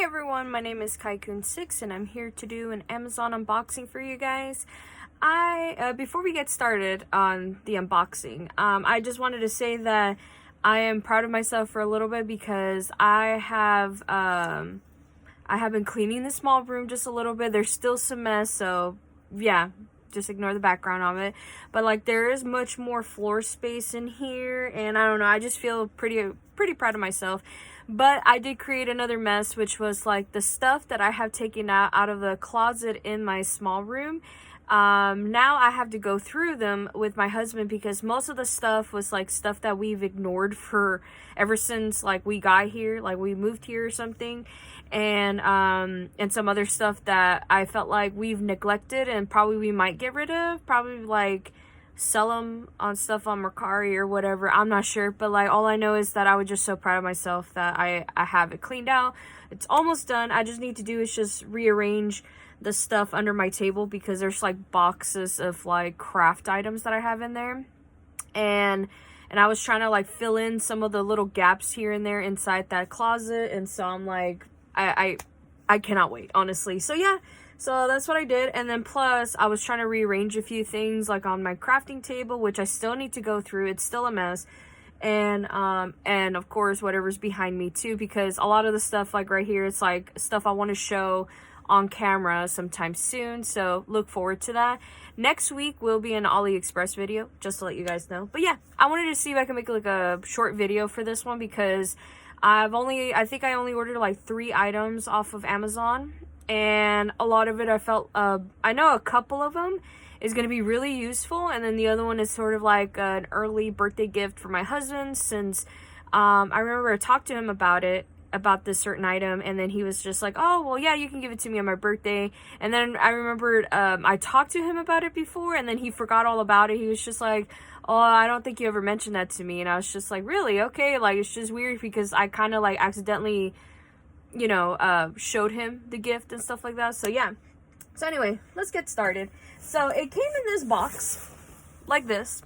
Hey everyone, my name is Kaikun6 and I'm here to do an Amazon unboxing for you guys. Before we get started on the unboxing, I just wanted to say that I am proud of myself for a little bit because I have been cleaning the small room just a little bit. There's still some mess, so yeah, just ignore the background of it. But like there is much more floor space in here, and I don't know, I just feel pretty proud of myself. But I did create another mess, which was like the stuff that I have taken out of the closet in my small room. Now I have to go through them with my husband because most of the stuff was like stuff that we've ignored for ever since like we got here, like we moved here or something. And some other stuff that I felt like we've neglected and probably we might get rid of, probably like sell them on stuff on Mercari or whatever. I'm not sure, but like all I know is that I was just so proud of myself that I have it cleaned out. It's almost done. I just need to do is just rearrange the stuff under my table because there's like boxes of like craft items that I have in there, and I was trying to like fill in some of the little gaps here and there inside that closet, and so I'm like I cannot wait, honestly. So yeah, so that's what I did. And then plus I was trying to rearrange a few things like on my crafting table, which I still need to go through. It's still a mess. And of course whatever's behind me too, because a lot of the stuff like right here, it's like stuff I want to show on camera sometime soon, so look forward to that. Next week will be an AliExpress video, just to let you guys know. But yeah, I wanted to see if I can make like a short video for this one because I think I only ordered like 3 items off of Amazon, and a lot of it I felt I know a couple of them is going to be really useful, and then the other one is sort of like an early birthday gift for my husband, since I remember I talked to him about this certain item, and then he was just like, oh well, yeah, you can give it to me on my birthday. And then I remembered I talked to him about it before, and then he forgot all about it. He was just like, oh, I don't think you ever mentioned that to me. And I was just like, really? Okay. Like, it's just weird because I kind of like accidentally, you know, showed him the gift and stuff like that. So yeah, so anyway, let's get started. So it came in this box like this,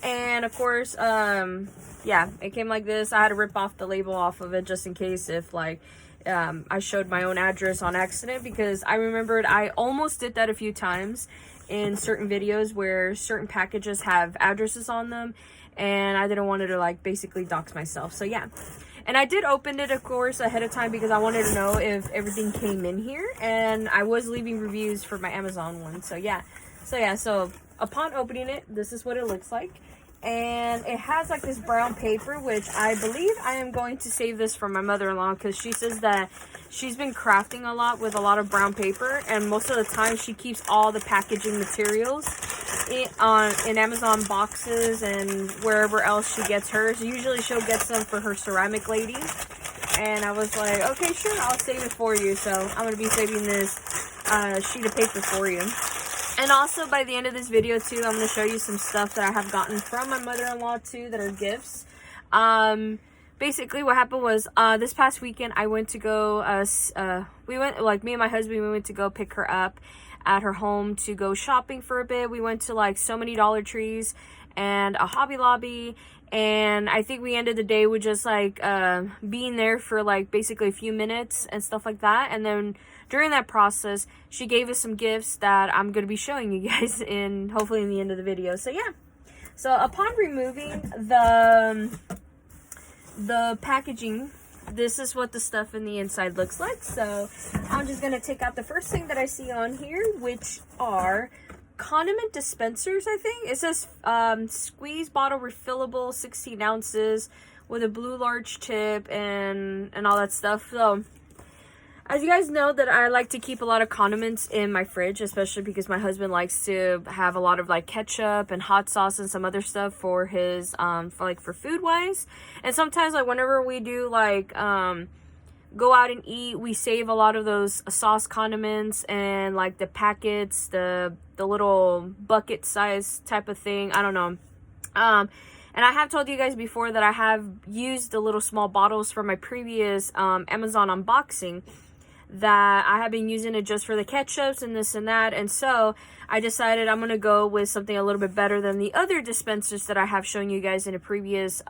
and of course yeah, it came like this. I had to rip off the label off of it just in case if like I showed my own address on accident, because I remembered I almost did that a few times in certain videos where certain packages have addresses on them, and I didn't want to like basically dox myself. So yeah, and I did open it of course ahead of time because I wanted to know if everything came in here, and I was leaving reviews for my Amazon one. So yeah, so upon opening it, this is what it looks like. And it has like this brown paper, which I believe I am going to save this for my mother-in-law because she says that she's been crafting a lot with a lot of brown paper, and most of the time she keeps all the packaging materials in Amazon boxes and wherever else she gets hers. Usually she'll get some for her ceramic lady, and I was like, okay, sure, I'll save it for you. So I'm going to be saving this sheet of paper for you. And also by the end of this video too, I'm going to show you some stuff that I have gotten from my mother-in-law too that are gifts. Basically what happened was this past weekend I went to go, we went, like me and my husband, we went to go pick her up at her home to go shopping for a bit. We went to like so many Dollar Trees and a Hobby Lobby, and I think we ended the day with just like being there for like basically a few minutes and stuff like that. And then during that process she gave us some gifts that I'm going to be showing you guys in hopefully in the end of the video. So yeah, so upon removing the packaging, this is what the stuff in the inside looks like. So I'm just going to take out the first thing that I see on here, which are Condiment dispensers. I think it says squeeze bottle refillable, 16 ounces with a blue large tip and all that stuff. So as you guys know that I like to keep a lot of condiments in my fridge, especially because my husband likes to have a lot of like ketchup and hot sauce and some other stuff for his for food wise. And sometimes like whenever we do like go out and eat, we save a lot of those sauce condiments and like the packets, the little bucket size type of thing. I don't know. And I have told you guys before that I have used the little small bottles from my previous Amazon unboxing, that I have been using it just for the ketchups and this and that. And so I decided I'm going to go with something a little bit better than the other dispensers that I have shown you guys in a previous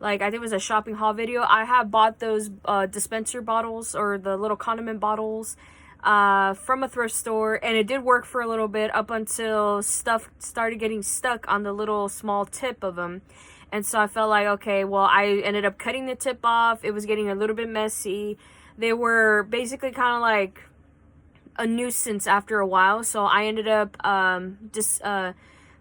like, I think it was a shopping haul video. I have bought those dispenser bottles, or the little condiment bottles, from a thrift store, and it did work for a little bit up until stuff started getting stuck on the little small tip of them. And so I felt like, okay, well, I ended up cutting the tip off. It was getting a little bit messy. They were basically kind of like a nuisance after a while. So I ended up just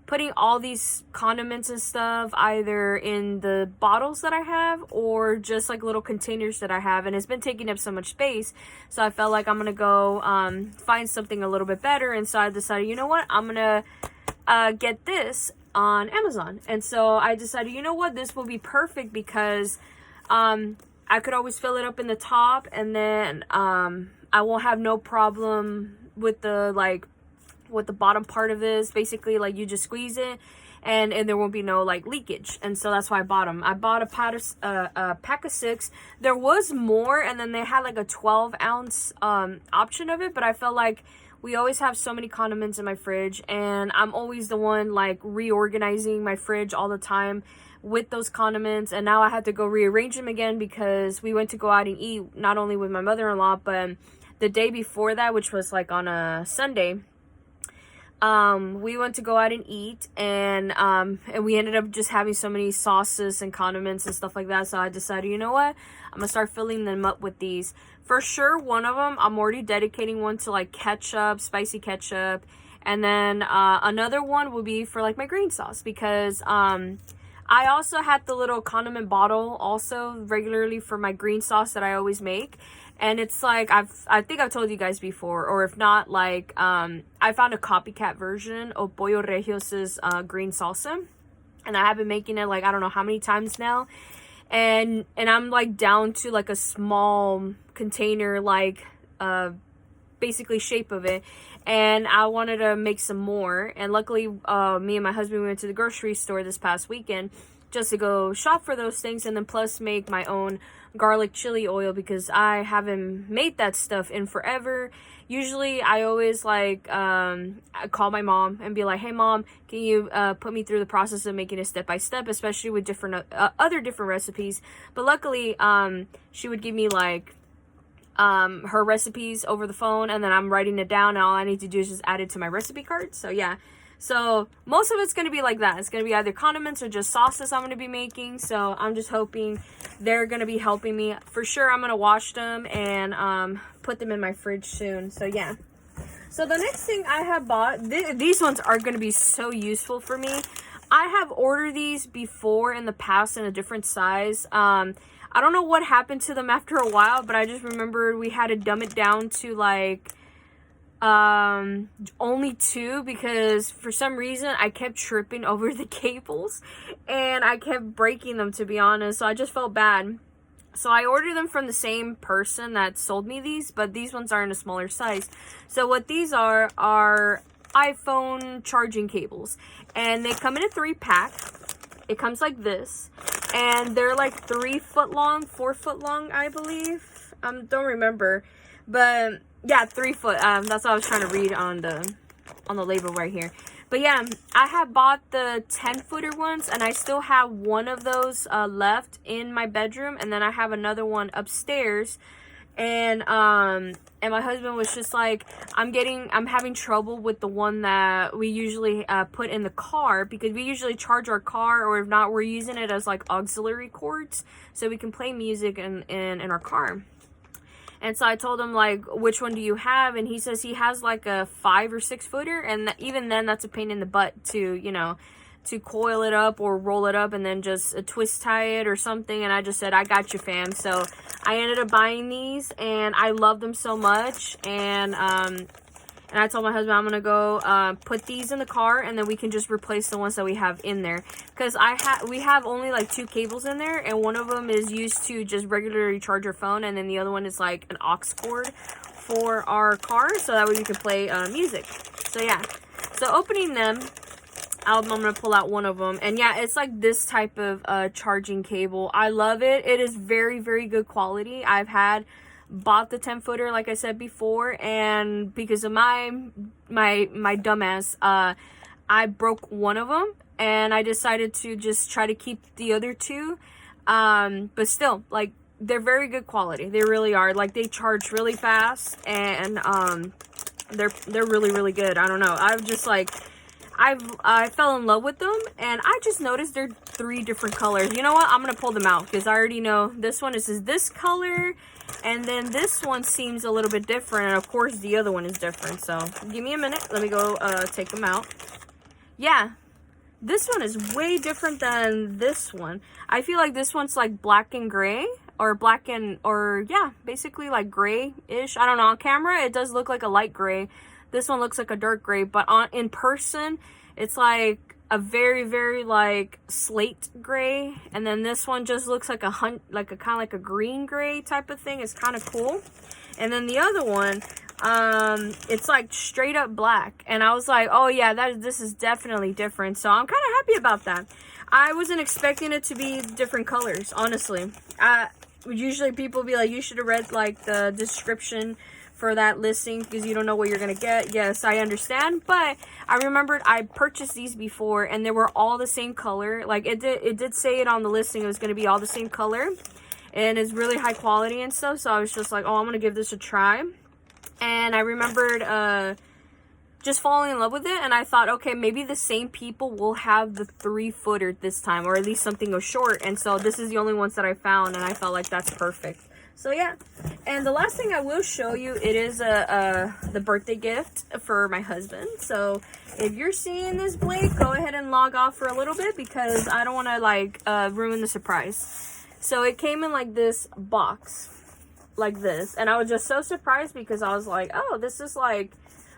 putting all these condiments and stuff either in the bottles that I have or just like little containers that I have, and it's been taking up so much space. So I felt like I'm gonna go find something a little bit better, and so I decided, you know what, I'm gonna get this on Amazon. And so I decided, you know what, this will be perfect because I could always fill it up in the top, and then I won't have no problem with the bottom part of this. Basically, like, you just squeeze it and there won't be no like leakage. And so that's why I bought them. I bought a pack of 6. There was more, and then they had like a 12-ounce option of it, but I felt like we always have so many condiments in my fridge, and I'm always the one like reorganizing my fridge all the time with those condiments. And now I had to go rearrange them again because we went to go out and eat, not only with my mother-in-law, but the day before that, which was like on a Sunday, we went to go out and eat, and we ended up just having so many sauces and condiments and stuff like that. So I decided, you know what, I'm gonna start filling them up with these. For sure, one of them, I'm already dedicating one to like ketchup, spicy ketchup. And then another one will be for like my green sauce, because I also had the little condiment bottle also regularly for my green sauce that I always make. And it's like, I think I've told you guys before, or if not, like, I found a copycat version of Pollo Regios's green salsa. And I have been making it like, I don't know how many times now. And I'm like down to like a small container, like, basically shape of it. And I wanted to make some more. And luckily, me and my husband went to the grocery store this past weekend just to go shop for those things, and then plus make my own garlic chili oil, because I haven't made that stuff in forever. Usually I always like I call my mom and be like, hey mom, can you put me through the process of making it step by step, especially with different other different recipes. But luckily she would give me like her recipes over the phone, and then I'm writing it down, and all I need to do is just add it to my recipe card. So yeah, so most of it's going to be like that. It's going to be either condiments or just sauces I'm going to be making. So I'm just hoping they're going to be helping me. For sure, I'm going to wash them and put them in my fridge soon. So yeah. So the next thing I have bought, these ones are going to be so useful for me. I have ordered these before in the past in a different size. I don't know what happened to them after a while, but I just remember we had to dumb it down to like only 2, because for some reason I kept tripping over the cables and I kept breaking them, to be honest. So I just felt bad. So I ordered them from the same person that sold me these, but these ones are in a smaller size. So what these are iPhone charging cables, and they come in a 3-pack. It comes like this, and they're like 3 foot long, 4 foot long, I believe. Don't remember, but yeah, 3 foot. That's what I was trying to read on the label right here. But yeah, I have bought the 10-footer ones, and I still have one of those left in my bedroom, and then I have another one upstairs. And my husband was just like, I'm having trouble with the one that we usually put in the car, because we usually charge our car, or if not, we're using it as like auxiliary cords so we can play music in our car. And so I told him, like, which one do you have? And he says he has like a 5 or 6 footer, and even then that's a pain in the butt to, you know, to coil it up or roll it up and then just twist tie it or something. And I just said, I got you, fam. So I ended up buying these, and I love them so much. And I told my husband I'm gonna go put these in the car, and then we can just replace the ones that we have in there, because we have only like 2 cables in there, and one of them is used to just regularly charge our phone, and then the other one is like an aux cord for our car, so that way we can play music. So yeah, so opening them, I'm gonna pull out one of them, and yeah, it's like this type of charging cable. I love it. It is very, very good quality. I've bought the 10-footer, like I said before, and because of my dumbass, I broke one of them, and I decided to just try to keep the other 2. But still, like, they're very good quality. They really are. Like, they charge really fast, and they're really, really good. I don't know. I've just like, I fell in love with them, and I just noticed they're 3 different colors. You know what? I'm gonna pull them out because I already know this one is this color, and then this one seems a little bit different, and of course the other one is different. So give me a minute. Let me go take them out. Yeah, this one is way different than this one. I feel like this one's like black and gray, or yeah, basically like gray-ish. I don't know. On camera, it does look like a light gray. This one looks like a dark gray, but in person, it's like a very, very like slate gray. And then this one just looks like a kind of like a green gray type of thing. It's kind of cool. And then the other one, it's like straight up black. And I was like, oh yeah, this is definitely different. So I'm kind of happy about that. I wasn't expecting it to be different colors, honestly. Usually people be like, you should have read like the description for that listing because you don't know what you're gonna get. Yes, I understand, but I remembered I purchased these before and they were all the same color. Like it did say it on the listing, it was gonna be all the same color, and it's really high quality and stuff. So I was just like, oh, I'm gonna give this a try. And I remembered just falling in love with it, and I thought, okay, maybe the same people will have the 3-footer this time, or at least something short. And so this is the only ones that I found, and I felt like that's perfect. So yeah, and the last thing I will show you, it is the birthday gift for my husband. So if you're seeing this, Blake, go ahead and log off for a little bit because I don't want to like ruin the surprise. So it came in like this box, like this, and I was just so surprised because I was like, oh, this is like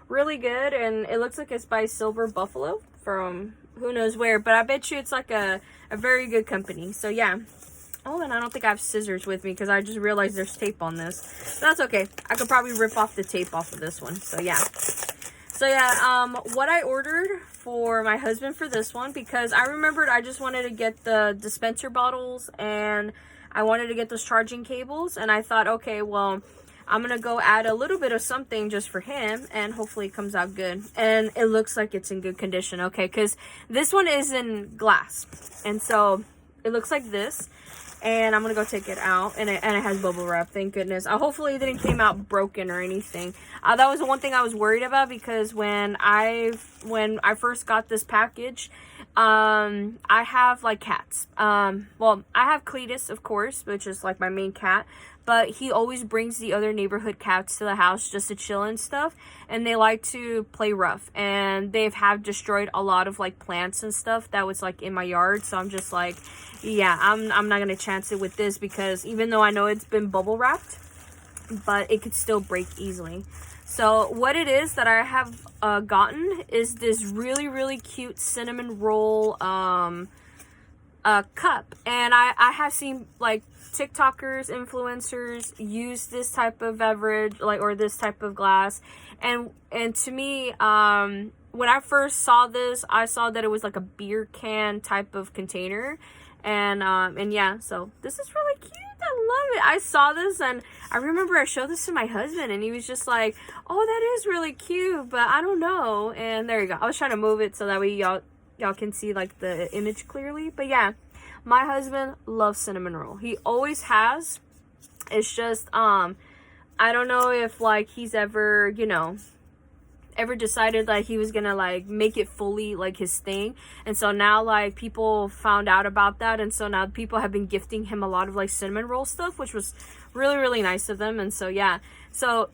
really good, and it looks like it's by Silver Buffalo from who knows where, but I bet you it's like a very good company. So yeah. Oh, and I don't think I have scissors with me because I just realized there's tape on this. But that's okay. I could probably rip off the tape off of this one. So yeah. What I ordered for my husband for this one, because I remembered I just wanted to get the dispenser bottles and I wanted to get those charging cables, and I thought, okay, well, I'm gonna go add a little bit of something just for him, and hopefully it comes out good. And it looks like it's in good condition, okay, because this one is in glass, and so it looks like this. And I'm gonna go take it out, and it has bubble wrap, thank goodness. Hopefully it didn't came out broken or anything. That was the one thing I was worried about, because when I first got this package, I have like cats. Well, I have Cletus, of course, which is like my main cat, but he always brings the other neighborhood cats to the house just to chill and stuff, and they like to play rough, and they have destroyed a lot of like plants and stuff that was like in my yard. So I'm just like, yeah, I'm not gonna chance it with this, because even though I know it's been bubble wrapped, but it could still break easily. So what it is that I have gotten is this really, really cute cinnamon roll cup, and I have seen like TikTokers, influencers use this type of beverage, like, or this type of glass, and to me, when I first saw this, I saw that it was like a beer can type of container, and yeah, so this is really cute. I love it. I saw this and I remember I showed this to my husband and he was just like, oh, that is really cute, but I don't know. And there you go. I was trying to move it so that way y'all can see like the image clearly. But yeah, my husband loves cinnamon roll. He always has. It's just I don't know if like he's ever, you know, ever decided that he was gonna like make it fully like his thing, and so now like people found out about that, and so now people have been gifting him a lot of like cinnamon roll stuff, which was really, really nice of them. And so yeah, so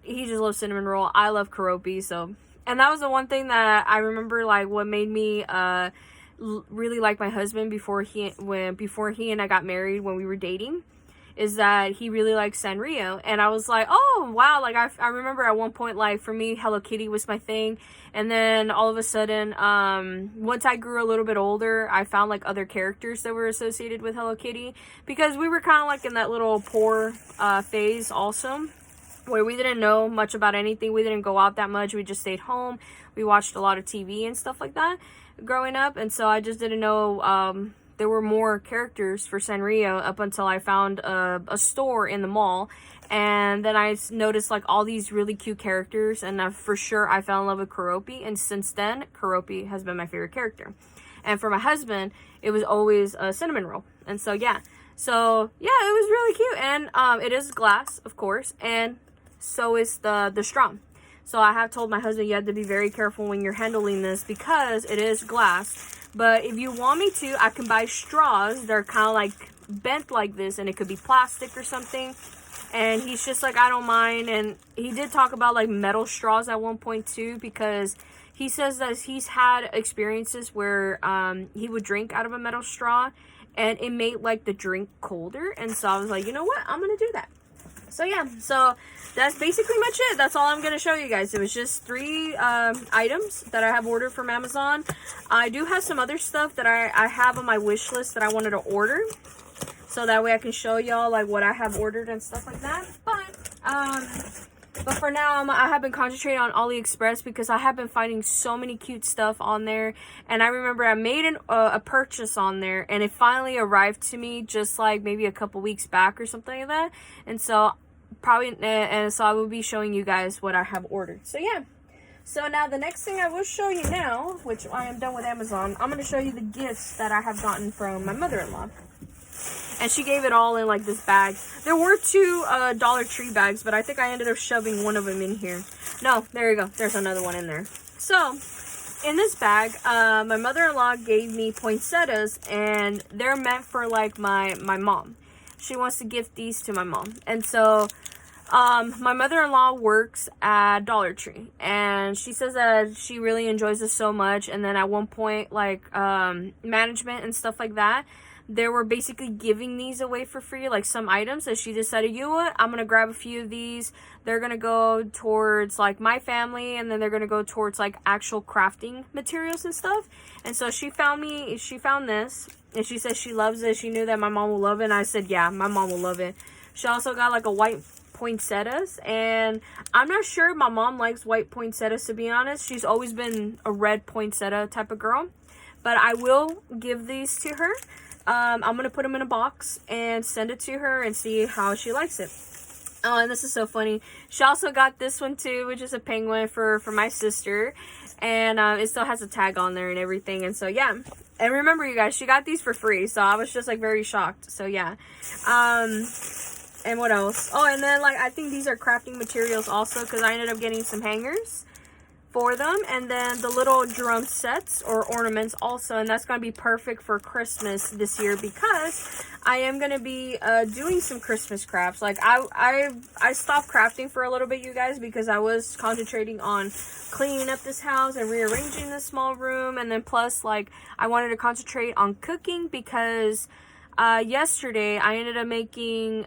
he just loves cinnamon roll. I love Karopi. So, and that was the one thing that I remember, like what made me really like my husband before he and I got married, when we were dating, is that he really likes Sanrio. And I was like, oh wow, like I remember at one point, like for me, Hello Kitty was my thing, and then all of a sudden, once I grew a little bit older, I found like other characters that were associated with Hello Kitty, because we were kind of like in that little poor phase also, where we didn't know much about anything. We didn't go out that much. We just stayed home. We watched a lot of TV and stuff like that growing up, and so I just didn't know there were more characters for Sanrio up until I found a store in the mall, and then I noticed like all these really cute characters, and for sure I fell in love with Karopi, and since then Karopi has been my favorite character. And for my husband, it was always a cinnamon roll. And so yeah, So yeah, it was really cute. And it is glass, of course, and so is the straw. So I have told my husband, you have to be very careful when you're handling this because it is glass. But if you want me to, I can buy straws. They're kind of like bent like this, and it could be plastic or something. And he's just like, I don't mind. And he did talk about like metal straws at one point too, because he says that he's had experiences where he would drink out of a metal straw and it made like the drink colder. And so I was like, you know what, I'm gonna do that. So yeah, so that's basically much it. That's all I'm going to show you guys. It was just 3 items that I have ordered from Amazon. I do have some other stuff that I have on my wish list that I wanted to order. So that way I can show y'all like what I have ordered and stuff like that. But for now, I have been concentrating on AliExpress because I have been finding so many cute stuff on there. And I remember I made a purchase on there and it finally arrived to me just like maybe a couple weeks back or something like that. And so I will be showing you guys what I have ordered. So yeah. So now the next thing I will show you now, which I am done with Amazon, I'm going to show you the gifts that I have gotten from my mother-in-law. And she gave it all in like this bag. There were 2 Dollar Tree bags, but I think I ended up shoving one of them in here. No, there you go. There's another one in there. So in this bag, my mother-in-law gave me poinsettias, and they're meant for like my mom. She wants to gift these to my mom. And so my mother-in-law works at Dollar Tree, and she says that she really enjoys this so much. And then at one point, like management and stuff like that, they were basically giving these away for free, like some items. So she decided, you know what, I'm gonna grab a few of these. They're gonna go towards like my family, and then they're gonna go towards like actual crafting materials and stuff. And so she found this, and she said she loves it. She knew that my mom will love it, and I said, yeah, my mom will love it. She also got like a white poinsettias, and I'm not sure my mom likes white poinsettias, to be honest. She's always been a red poinsettia type of girl, but I will give these to her. I'm gonna put them in a box and send it to her and see how she likes it. Oh, and this is so funny. She also got this one too, which is a penguin for my sister, and it still has a tag on there and everything. And so yeah, and remember, you guys, she got these for free, so I was just like very shocked. So yeah. And what else? Oh, and then like I think these are crafting materials also, because I ended up getting some hangers for them, and then the little drum sets or ornaments also, and that's going to be perfect for Christmas this year because I am going to be doing some Christmas crafts. Like I stopped crafting for a little bit, you guys, because I was concentrating on cleaning up this house and rearranging this small room, and then plus like I wanted to concentrate on cooking because yesterday I ended up making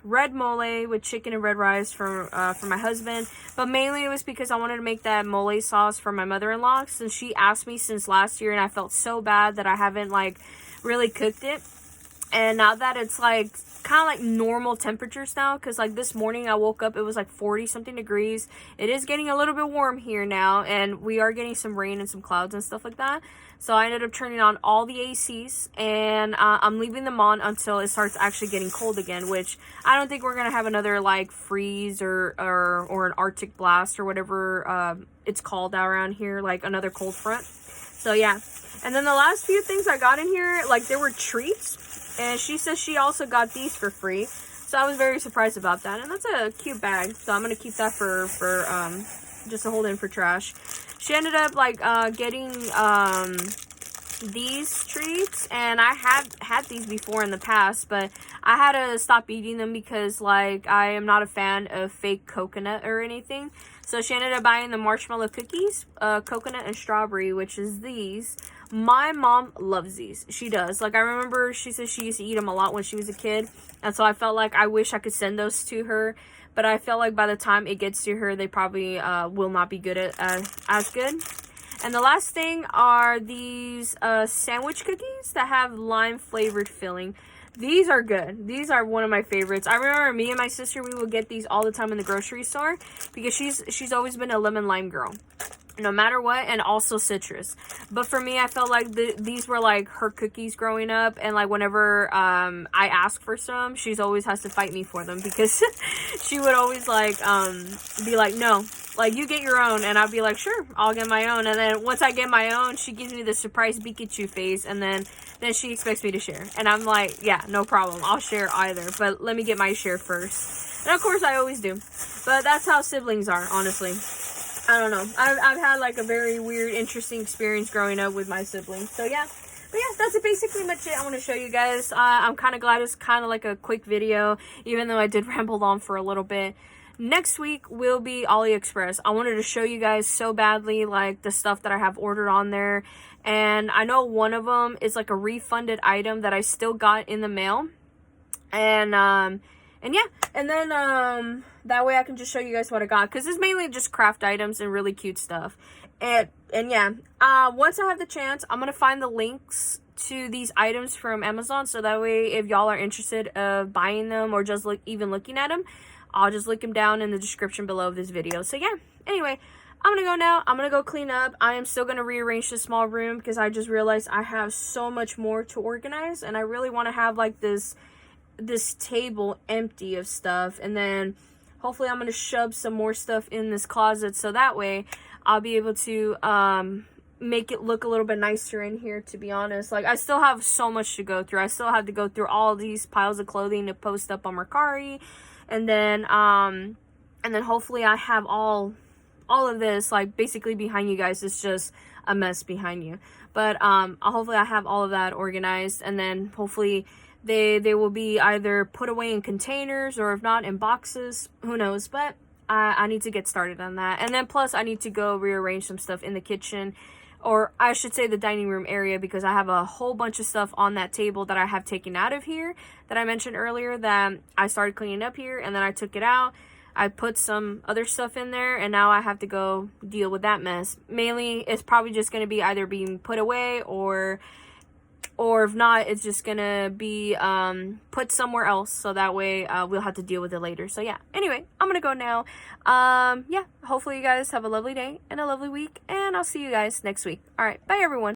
red mole with chicken and red rice for my husband, but mainly it was because I wanted to make that mole sauce for my mother-in-law, since she asked me since last year, and I felt so bad that I haven't like really cooked it. And now that it's like kind of like normal temperatures now, because like this morning I woke up, it was like 40 something degrees. It is getting a little bit warm here now, and we are getting some rain and some clouds and stuff like that. So I ended up turning on all the ACs, and I'm leaving them on until it starts actually getting cold again, which I don't think we're going to have another like freeze or an Arctic blast or whatever it's called around here, like another cold front. So yeah. And then the last few things I got in here, like there were treats, and she says she also got these for free. So I was very surprised about that, and that's a cute bag. So I'm going to keep that for just to hold in for trash. She ended up like getting these treats, and I have had these before in the past, but I had to stop eating them because like I am not a fan of fake coconut or anything. So she ended up buying the marshmallow cookies, coconut and strawberry, which is these. My mom loves these. She does. Like I remember she said she used to eat them a lot when she was a kid, and so I felt like I wish I could send those to her. But I felt like by the time it gets to her, they probably will not be good as good. And the last thing are these sandwich cookies that have lime flavored filling. These are good. These are one of my favorites. I remember me and my sister, we would get these all the time in the grocery store because she's always been a lemon lime girl, no matter what, and also citrus. But for me, I felt like these were like her cookies growing up, and like whenever I ask for some, she's always has to fight me for them because she would always like be like, no, like you get your own, and I'd be like, sure, I'll get my own. And then once I get my own, she gives me the surprise Pikachu face, and then then she expects me to share. And I'm like, yeah, no problem. I'll share either. But let me get my share first. And of course, I always do. But that's how siblings are, honestly. I don't know. I've had like a very weird, interesting experience growing up with my siblings. So yeah. But yeah, that's basically much it I want to show you guys. I'm kind of glad it's kind of like a quick video, even though I did ramble on for a little bit. Next week will be AliExpress. I wanted to show you guys so badly like the stuff that I have ordered on there. And I know one of them is like a refunded item that I still got in the mail. And yeah, and then that way I can just show you guys what I got, because it's mainly just craft items and really cute stuff. And yeah, once I have the chance, I'm gonna find the links to these items from Amazon, so that way if y'all are interested of buying them or just even looking at them, I'll just link them down in the description below of this video. So yeah, anyway, I'm gonna go now. I'm gonna go clean up. I am still gonna rearrange the small room because I just realized I have so much more to organize, and I really want to have like this table empty of stuff, and then hopefully I'm gonna shove some more stuff in this closet, so that way I'll be able to make it look a little bit nicer in here, to be honest. Like, I still have so much to go through. I still have to go through all these piles of clothing to post up on Mercari, and then hopefully I have all of this like basically behind you guys. It's just a mess behind you, but hopefully I have all of that organized, and then hopefully they will be either put away in containers, or if not, in boxes. Who knows? But I need to get started on that. And then plus I need to go rearrange some stuff in the kitchen, or I should say the dining room area, because I have a whole bunch of stuff on that table that I have taken out of here that I mentioned earlier, that I started cleaning up here and then I took it out. I put some other stuff in there, and now I have to go deal with that mess. Mainly it's probably just going to be either being put away, or if not, it's just gonna be put somewhere else, so that way we'll have to deal with it later. So yeah, anyway, I'm gonna go now. Yeah, hopefully you guys have a lovely day and a lovely week, and I'll see you guys next week. All right, bye everyone.